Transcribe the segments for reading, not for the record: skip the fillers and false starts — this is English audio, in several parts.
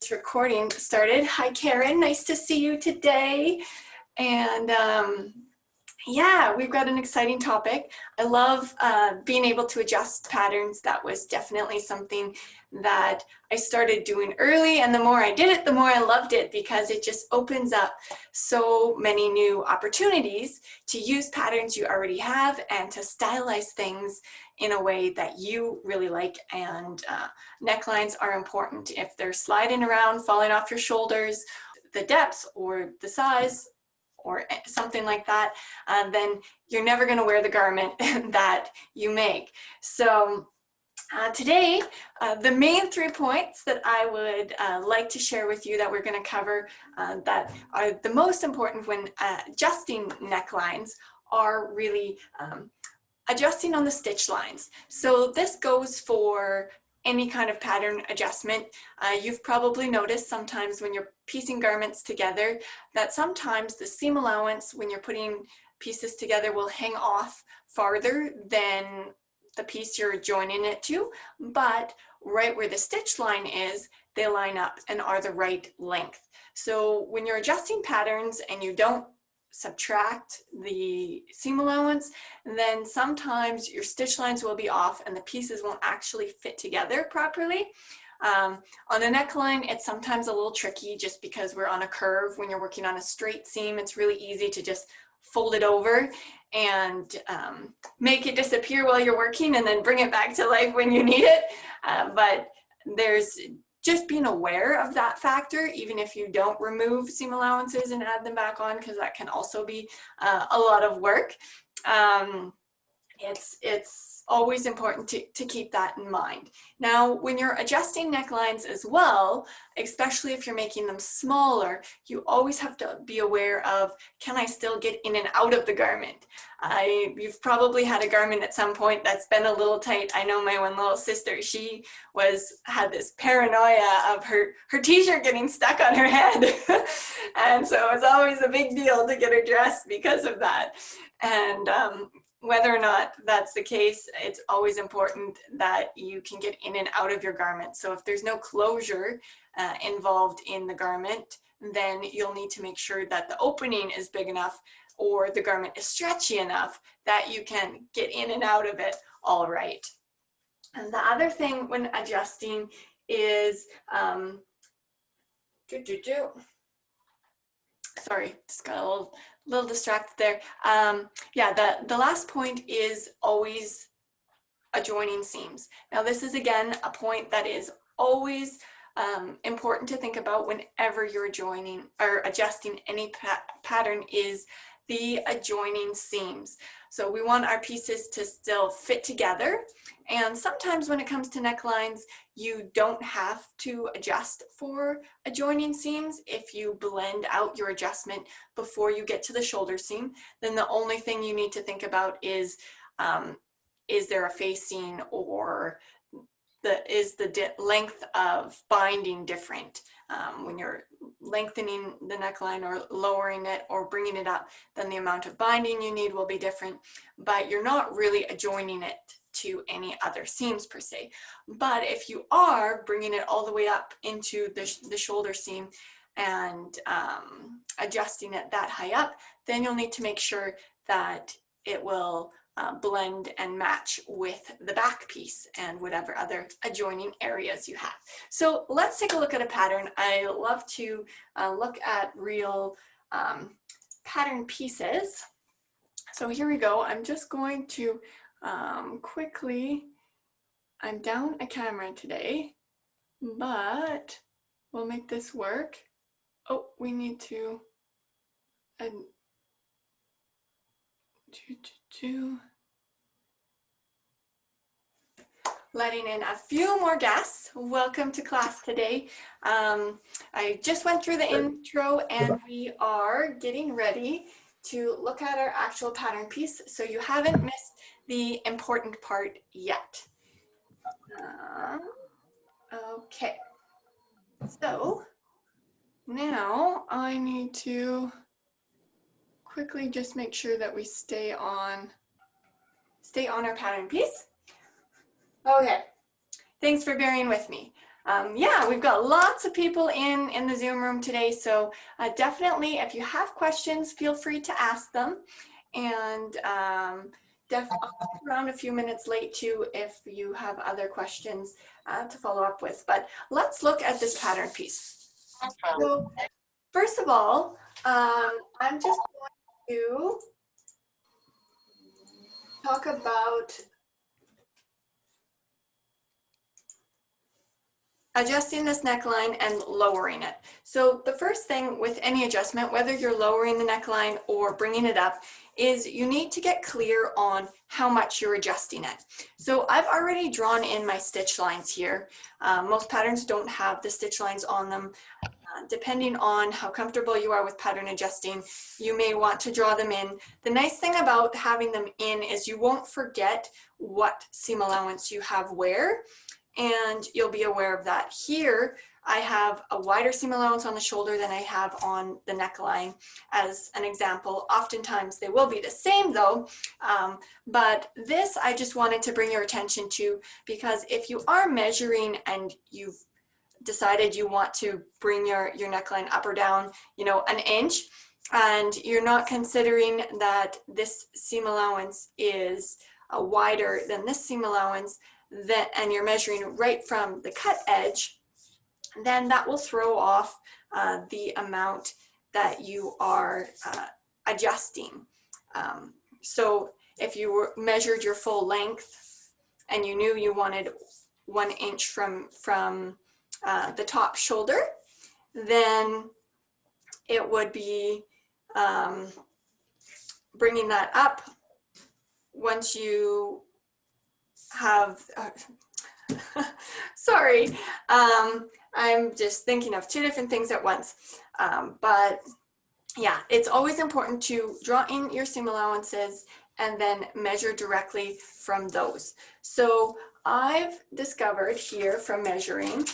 this recording started. Hi, Karen. Nice to see you today. And yeah, we've got an exciting topic. I love being able to adjust patterns. That was definitely something that I started doing early, and the more I did it, the more I loved it, because it just opens up so many new opportunities to use patterns you already have and to stylize things in a way that you really like. And necklines are important. If they're sliding around, falling off your shoulders, the depth or the size or something like that, then you're never going to wear the garment that you make. So today, the main 3 points that I would like to share with you that we're going to cover that are the most important when adjusting necklines are really adjusting on the stitch lines. So this goes for any kind of pattern adjustment. You've probably noticed sometimes when you're piecing garments together that sometimes the seam allowance when you're putting pieces together will hang off farther than the piece you're joining it to, but right where the stitch line is, they line up and are the right length. So when you're adjusting patterns and you don't subtract the seam allowance, then sometimes your stitch lines will be off and the pieces won't actually fit together properly. On a neckline, it's sometimes a little tricky just because we're on a curve. When you're working on a straight seam, it's really easy to just fold it over and make it disappear while you're working and then bring it back to life when you need it. But there's just being aware of that factor, even if you don't remove seam allowances and add them back on, because that can also be a lot of work. It's always important to keep that in mind. Now, when you're adjusting necklines as well, especially if you're making them smaller, you always have to be aware of, can I still get in and out of the garment? You've probably had a garment at some point that's been a little tight. I know my one little sister, she had this paranoia of her t-shirt getting stuck on her head. And so it's always a big deal to get her dressed because of that. And whether or not that's the case, it's always important that you can get in and out of your garment. So if there's no closure involved in the garment, then you'll need to make sure that the opening is big enough or the garment is stretchy enough that you can get in and out of it all right. And the other thing when adjusting is, sorry, just got a little distracted there. Yeah, the last point is always adjoining seams. Now this is again a point that is always important to think about whenever you're joining or adjusting any pattern, is the adjoining seams. So we want our pieces to still fit together, and sometimes when it comes to necklines, you don't have to adjust for adjoining seams. If you blend out your adjustment before you get to the shoulder seam, then the only thing you need to think about is there a facing, or is the length of binding different? When you're lengthening the neckline or lowering it or bringing it up, then the amount of binding you need will be different, but you're not really adjoining it to any other seams per se. But if you are bringing it all the way up into the shoulder seam and adjusting it that high up, then you'll need to make sure that it will blend and match with the back piece and whatever other adjoining areas you have. So let's take a look at a pattern. I love to look at real pattern pieces. So here we go. I'm just going to quickly, I'm down a camera today, but we'll make this work. Oh, we need to letting in a few more guests. Welcome to class today. I just went through the intro and we are getting ready to look at our actual pattern piece, so you haven't missed the important part yet. Okay, so now I need to quickly just make sure that we stay on our pattern piece. Okay, thanks for bearing with me. Yeah, we've got lots of people in the Zoom room today, so definitely if you have questions, feel free to ask them. And I'll be around a few minutes late too if you have other questions to follow up with. But let's look at this pattern piece. So first of all, I'm just going to talk about adjusting this neckline and lowering it. So the first thing with any adjustment, whether you're lowering the neckline or bringing it up, is you need to get clear on how much you're adjusting it. So I've already drawn in my stitch lines here. Most patterns don't have the stitch lines on them. Depending on how comfortable you are with pattern adjusting, you may want to draw them in. The nice thing about having them in is you won't forget what seam allowance you have where, and you'll be aware of that. Here, I have a wider seam allowance on the shoulder than I have on the neckline as an example. Oftentimes they will be the same though, but this I just wanted to bring your attention to, because if you are measuring and you've decided you want to bring your neckline up or down, you know, an inch, and you're not considering that this seam allowance is wider than this seam allowance, and you're measuring right from the cut edge, then that will throw off the amount that you are adjusting. So if you measured your full length and you knew you wanted 1 inch from the top shoulder, then it would be bringing that up once you have, sorry, I'm just thinking of 2 different things at once. But yeah, it's always important to draw in your seam allowances and then measure directly from those. So I've discovered here from measuring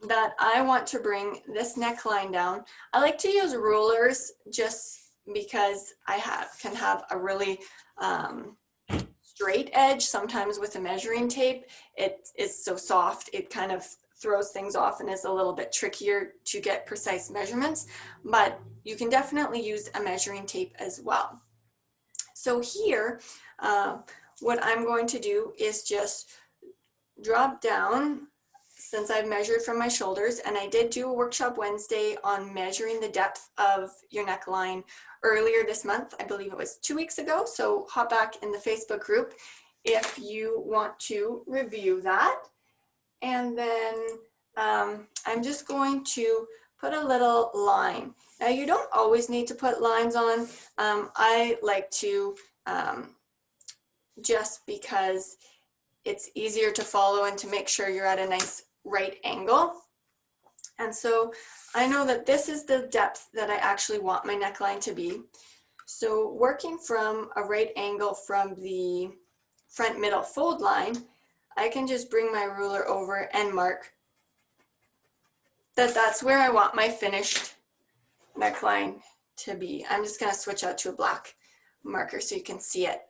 that I want to bring this neckline down. I like to use rulers just because I can have a really straight edge. Sometimes with a measuring tape, it is so soft, it kind of throws things off and is a little bit trickier to get precise measurements, but you can definitely use a measuring tape as well. So here, what I'm going to do is just drop down, since I've measured from my shoulders, and I did do a workshop Wednesday on measuring the depth of your neckline earlier this month. I believe it was 2 weeks ago, so hop back in the Facebook group if you want to review that. And then I'm just going to put a little line. Now you don't always need to put lines on. I like to, just because it's easier to follow and to make sure you're at a nice right angle. And so I know that this is the depth that I actually want my neckline to be. So working from a right angle from the front middle fold line, I can just bring my ruler over and mark that that's where I want my finished neckline to be. I'm just going to switch out to a black marker so you can see it.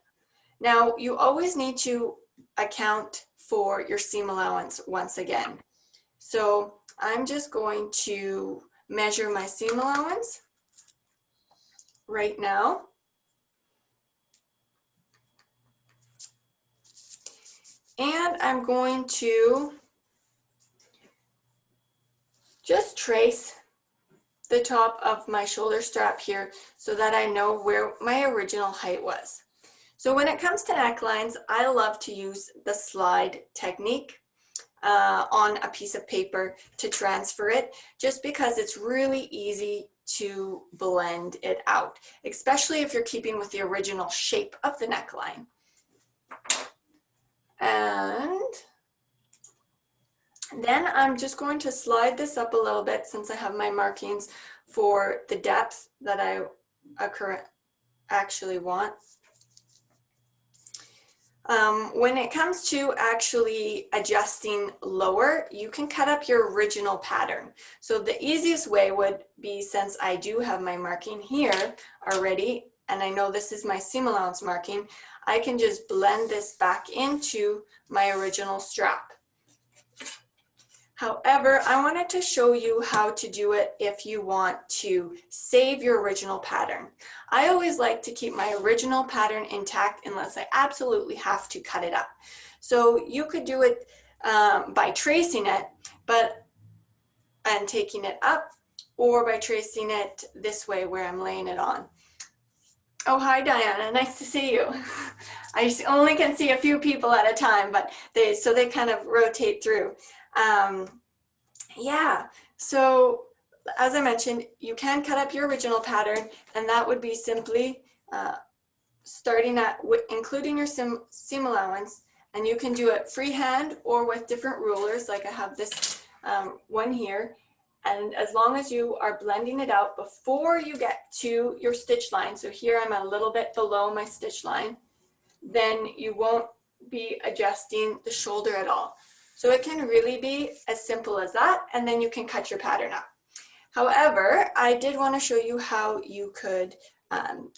Now you always need to account for your seam allowance once again. So I'm just going to measure my seam allowance right now. And I'm going to just trace the top of my shoulder strap here so that I know where my original height was. So when it comes to necklines, I love to use the slide technique on a piece of paper to transfer it, just because it's really easy to blend it out, especially if you're keeping with the original shape of the neckline. And then I'm just going to slide this up a little bit since I have my markings for the depth that I actually want. When it comes to actually adjusting lower, you can cut up your original pattern. So the easiest way would be, since I do have my marking here already, and I know this is my seam allowance marking, I can just blend this back into my original strap. However, I wanted to show you how to do it if you want to save your original pattern. I always like to keep my original pattern intact unless I absolutely have to cut it up. So you could do it by tracing it, and taking it up, or by tracing it this way where I'm laying it on. Oh, hi Diana, nice to see you. I only can see a few people at a time, but they kind of rotate through. Yeah, so as I mentioned, you can cut up your original pattern, and that would be simply starting at including your seam allowance, and you can do it freehand or with different rulers, like I have this one here. And as long as you are blending it out before you get to your stitch line, so here I'm a little bit below my stitch line, then you won't be adjusting the shoulder at all. So it can really be as simple as that, and then you can cut your pattern up. However, I did want to show you how you could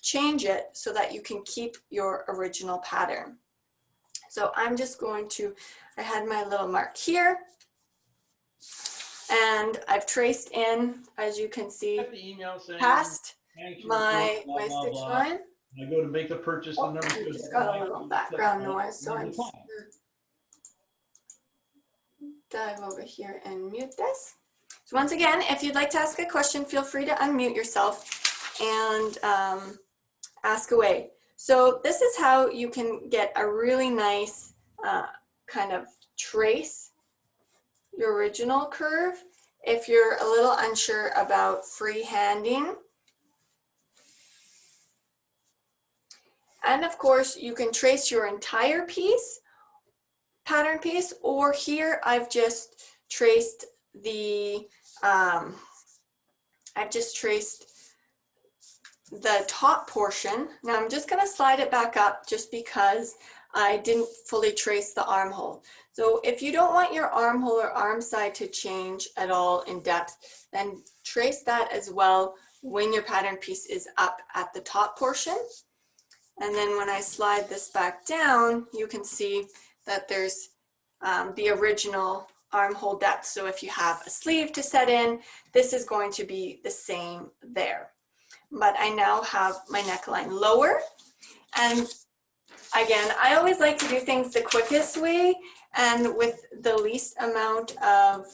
change it so that you can keep your original pattern. So I'm just going to, I had my little mark here, and I've traced in, as you can see, past my stitch line. I go to make a purchase. Oh, I just got a little background noise, so I'm just dive over here and mute this. So once again, if you'd like to ask a question, feel free to unmute yourself and ask away. So this is how you can get a really nice kind of trace your original curve if you're a little unsure about freehanding. And of course, you can trace your entire piece, pattern piece, or here I've just traced the top portion. Now I'm just going to slide it back up just because I didn't fully trace the armhole. So if you don't want your armhole or arm side to change at all in depth, then trace that as well when your pattern piece is up at the top portion. And then when I slide this back down, you can see that there's the original armhole depth. So if you have a sleeve to set in, this is going to be the same there. But I now have my neckline lower. And again, I always like to do things the quickest way and with the least amount of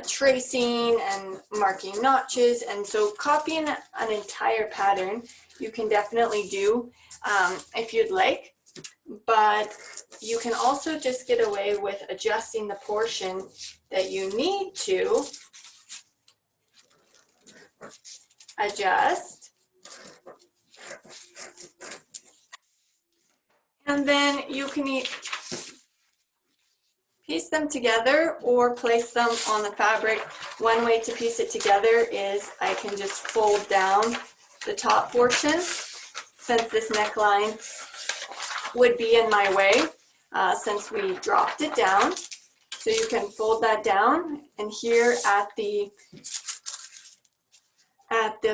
tracing and marking notches. And so copying an entire pattern, you can definitely do if you'd like, but you can also just get away with adjusting the portion that you need to adjust. And then you can piece them together or place them on the fabric. One way to piece it together is I can just fold down the top portion, since this neckline would be in my way since we dropped it down. So you can fold that down, and here at the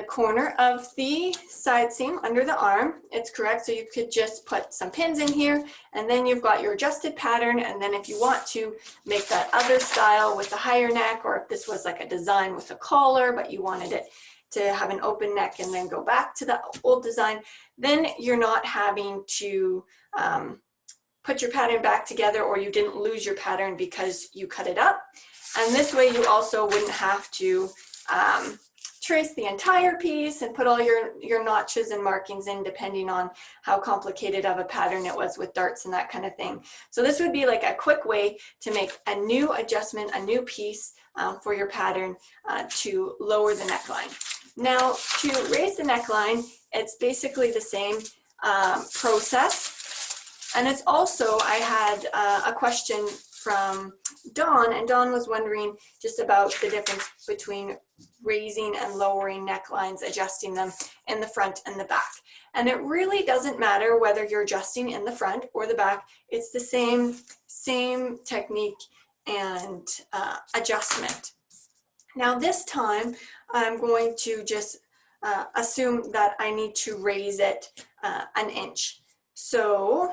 corner of the side seam under the arm, it's correct. So you could just put some pins in here, and then you've got your adjusted pattern. And then if you want to make that other style with the higher neck, or if this was like a design with a collar, but you wanted it to have an open neck and then go back to the old design, then you're not having to put your pattern back together, or you didn't lose your pattern because you cut it up. And this way you also wouldn't have to trace the entire piece and put all your notches and markings in, depending on how complicated of a pattern it was with darts and that kind of thing. So this would be like a quick way to make a new adjustment, a new piece for your pattern to lower the neckline. Now to raise the neckline, it's basically the same process. And it's also, I had a question from Dawn, and Dawn was wondering just about the difference between raising and lowering necklines, adjusting them in the front and the back. And it really doesn't matter whether you're adjusting in the front or the back. It's the same technique and adjustment. Now this time I'm going to just assume that I need to raise it an inch. So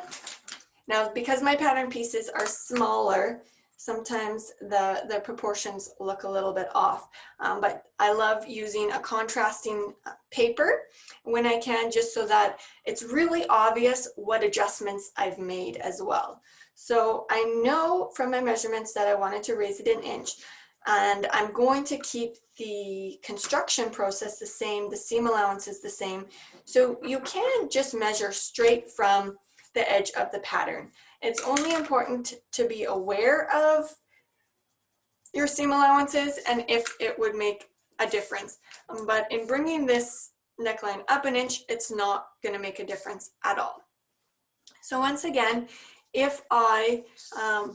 now, because my pattern pieces are smaller, sometimes the proportions look a little bit off. But I love using a contrasting paper when I can, just so that it's really obvious what adjustments I've made as well. So I know from my measurements that I wanted to raise it an inch, and I'm going to keep the construction process the same, the seam allowance is the same. So you can just measure straight from the edge of the pattern. It's only important to be aware of your seam allowances and if it would make a difference. But in bringing this neckline up an inch, it's not going to make a difference at all. So once again, if I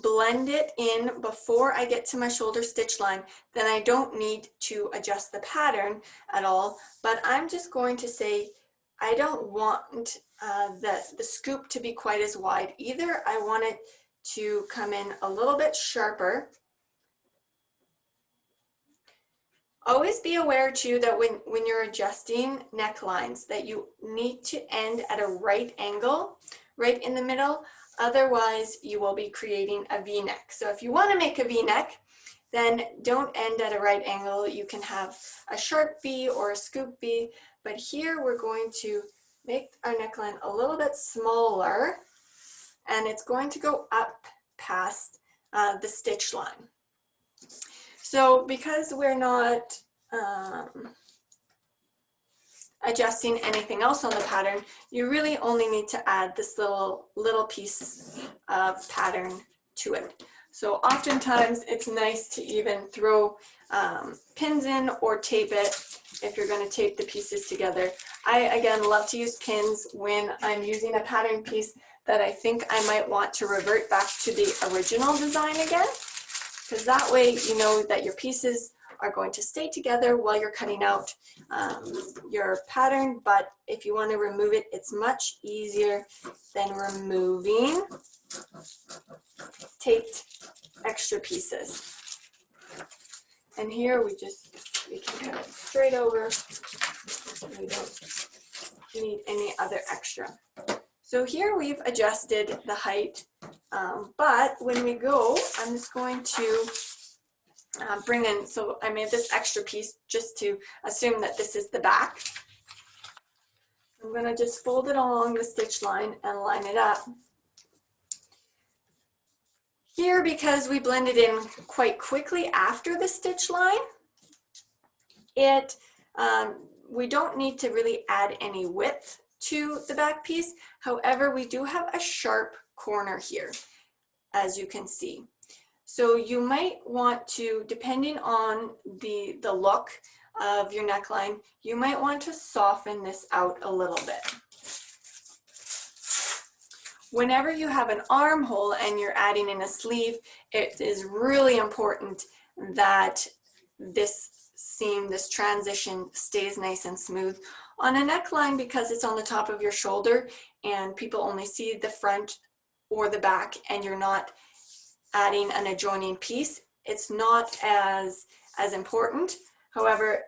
blend it in before I get to my shoulder stitch line, then I don't need to adjust the pattern at all, but I'm just going to say I don't want the scoop to be quite as wide either. I want it to come in a little bit sharper. Always be aware too that when you're adjusting necklines, that you need to end at a right angle, right in the middle. Otherwise, you will be creating a V-neck. So if you want to make a V-neck, then don't end at a right angle. You can have a sharp V or a scoop V, but here we're going to make our neckline a little bit smaller, and it's going to go up past the stitch line. So because we're not adjusting anything else on the pattern, you really only need to add this little piece of pattern to it. So oftentimes it's nice to even throw pins in or tape it if you're going to tape the pieces together. I again love to use pins when I'm using a pattern piece that I think I might want to revert back to the original design again, because that way you know that your pieces are going to stay together while you're cutting out your pattern. But if you want to remove it, it's much easier than removing taped extra pieces. And here we can cut it straight over. We don't need any other extra. So here we've adjusted the height, but when we go, I'm just going to bring in, so I made this extra piece just to assume that this is the back. I'm going to just fold it along the stitch line and line it up. Here, because we blended in quite quickly after the stitch line, we don't need to really add any width to the back piece. However, we do have a sharp corner here, as you can see. So you might want to, depending on the look of your neckline, you might want to soften this out a little bit. Whenever you have an armhole and you're adding in a sleeve, it is really important that this seam, this transition stays nice and smooth. On a neckline, because it's on the top of your shoulder and people only see the front or the back and you're not adding an adjoining piece, it's not as important. However,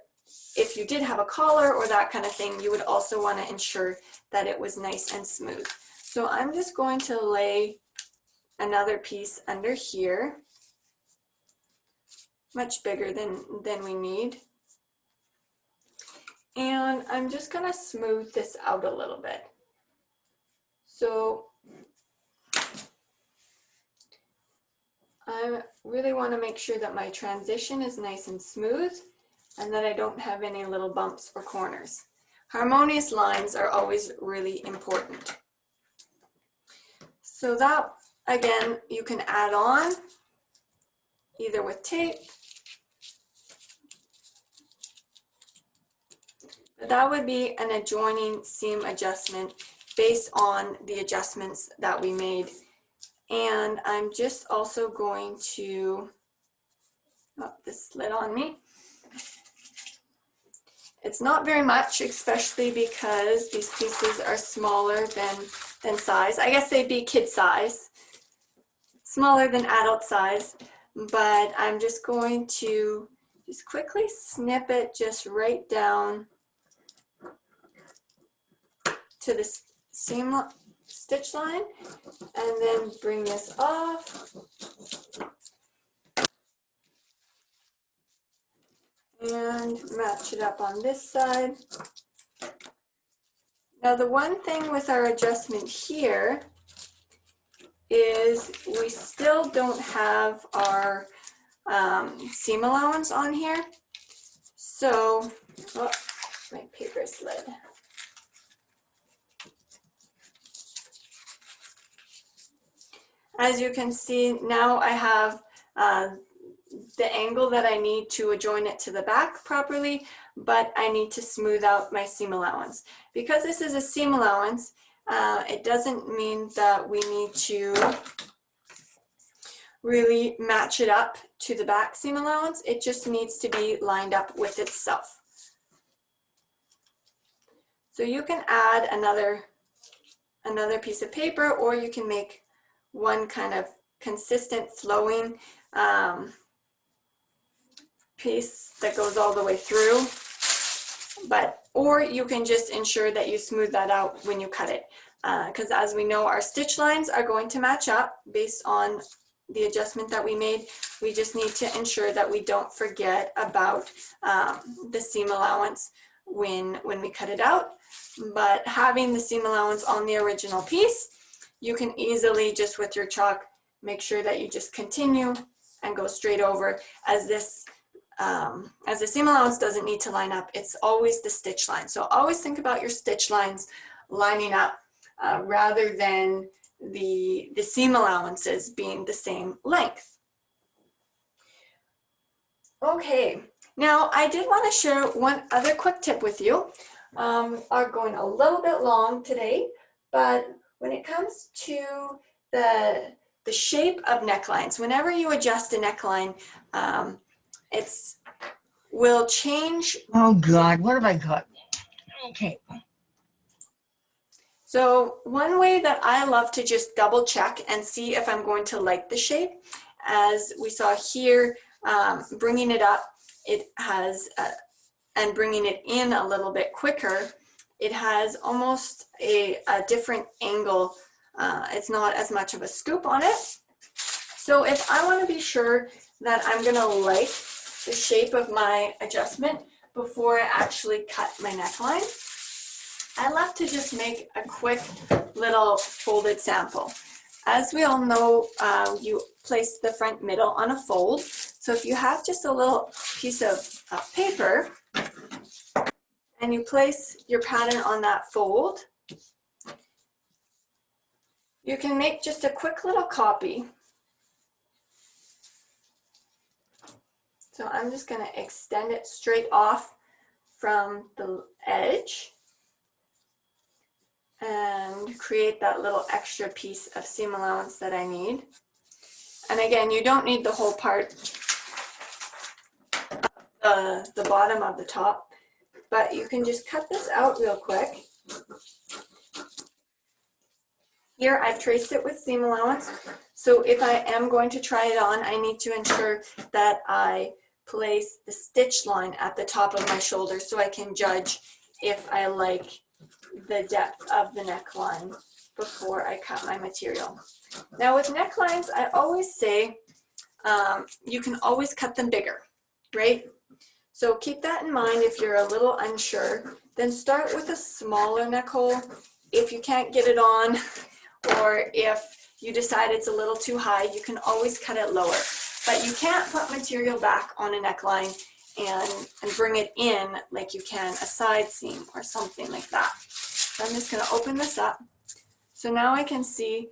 if you did have a collar or that kind of thing, you would also want to ensure that it was nice and smooth. So I'm just going to lay another piece under here, much bigger than we need. And I'm just going to smooth this out a little bit. So I really want to make sure that my transition is nice and smooth and that I don't have any little bumps or corners. Harmonious lines are always really important. So that, again, you can add on either with tape. But that would be an adjoining seam adjustment based on the adjustments that we made. And I'm just also going to, oh, this slid on me. It's not very much, especially because these pieces are smaller than size. I guess they'd be kid size, smaller than adult size, but I'm just going to just quickly snip it just right down to the seam stitch line and then bring this off. and match it up on this side. Now the one thing with our adjustment here is we still don't have our seam allowance on here. So, oh, my paper slid. As you can see, now I have the angle that I need to join it to the back properly, but I need to smooth out my seam allowance. Because this is a seam allowance, it doesn't mean that we need to really match it up to the back seam allowance. It just needs to be lined up with itself. So you can add another piece of paper, or you can make one kind of consistent flowing piece that goes all the way through. Or you can just ensure that you smooth that out when you cut it. Because as we know, our stitch lines are going to match up based on the adjustment that we made. We just need to ensure that we don't forget about the seam allowance when we cut it out. But having the seam allowance on the original piece, you can easily just with your chalk make sure that you just continue and go straight over, as this as the seam allowance doesn't need to line up. It's always the stitch line. So always think about your stitch lines lining up rather than the seam allowances being the same length. Okay, now I did want to share one other quick tip with you. Are going a little bit long today, but when it comes to the shape of necklines, whenever you adjust a neckline, it's will change. Oh God, what have I got? Okay. So one way that I love to just double check and see if I'm going to like the shape, as we saw here, bringing it up, it has, and bringing it in a little bit quicker, it has almost a different angle. It's not as much of a scoop on it. So if I want to be sure that I'm going to like the shape of my adjustment before I actually cut my neckline, I love to just make a quick little folded sample. As we all know, you place the front middle on a fold. So if you have just a little piece of paper and you place your pattern on that fold, you can make just a quick little copy. So I'm just going to extend it straight off from the edge and create that little extra piece of seam allowance that I need. And again, you don't need the whole part, the bottom of the top, but you can just cut this out real quick. Here I've traced it with seam allowance, so if I am going to try it on, I need to ensure that I place the stitch line at the top of my shoulder so I can judge if I like the depth of the neckline before I cut my material. Now with necklines, I always say you can always cut them bigger, right? So keep that in mind. If you're a little unsure, then start with a smaller neck hole. If you can't get it on, or if you decide it's a little too high, you can always cut it lower. But you can't put material back on a neckline and bring it in like you can a side seam or something like that. So I'm just going to open this up. So now I can see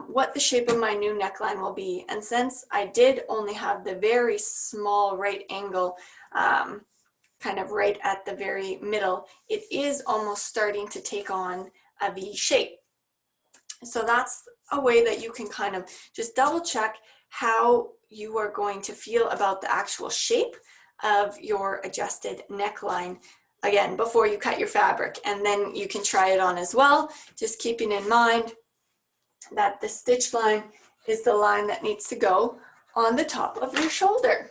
what the shape of my new neckline will be. And since I did only have the very small right angle, kind of right at the very middle, it is almost starting to take on a V shape. So that's a way that you can kind of just double check how you are going to feel about the actual shape of your adjusted neckline, again, before you cut your fabric. And then you can try it on as well, just keeping in mind that the stitch line is the line that needs to go on the top of your shoulder.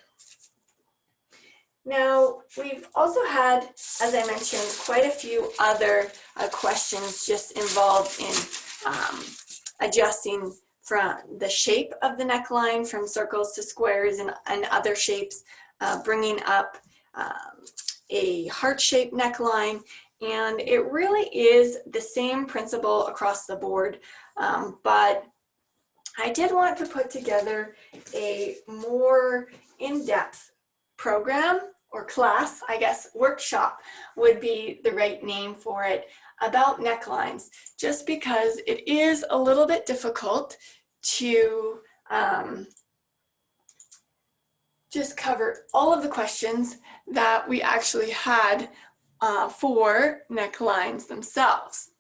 Now, we've also had, as I mentioned, quite a few other questions just involved in adjusting from the shape of the neckline from circles to squares and other shapes, bringing up a heart-shaped neckline, and it really is the same principle across the board, but I did want to put together a more in-depth program or class, I guess workshop would be the right name for it, about necklines, just because it is a little bit difficult to just cover all of the questions that we actually had for necklines themselves.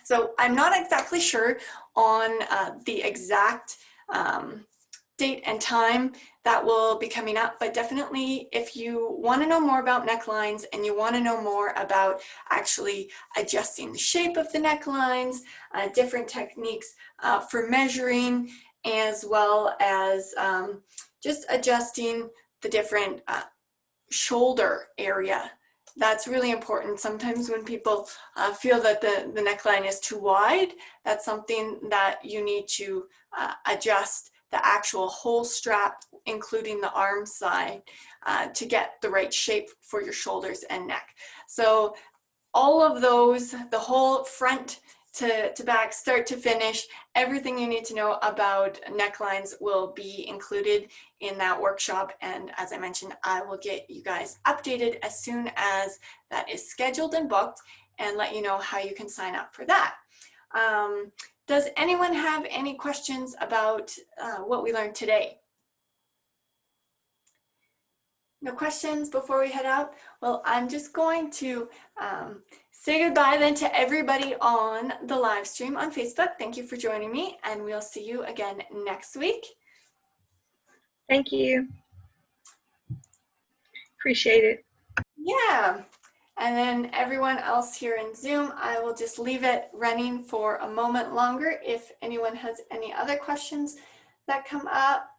So I'm not exactly sure on the exact date and time that will be coming up, but definitely if you want to know more about necklines and you want to know more about actually adjusting the shape of the necklines, different techniques for measuring, as well as just adjusting the different shoulder area. That's really important. Sometimes when people feel that the neckline is too wide, that's something that you need to adjust the actual whole strap, including the arm side, to get the right shape for your shoulders and neck. So all of those, the whole front to back, start to finish, everything you need to know about necklines will be included in that workshop. And as I mentioned, I will get you guys updated as soon as that is scheduled and booked and let you know how you can sign up for that. Does anyone have any questions about what we learned today? No questions before we head out? Well, I'm just going to say goodbye then to everybody on the live stream on Facebook. Thank you for joining me, and we'll see you again next week. Thank you. Appreciate it. Yeah. And then everyone else here in Zoom, I will just leave it running for a moment longer if anyone has any other questions that come up.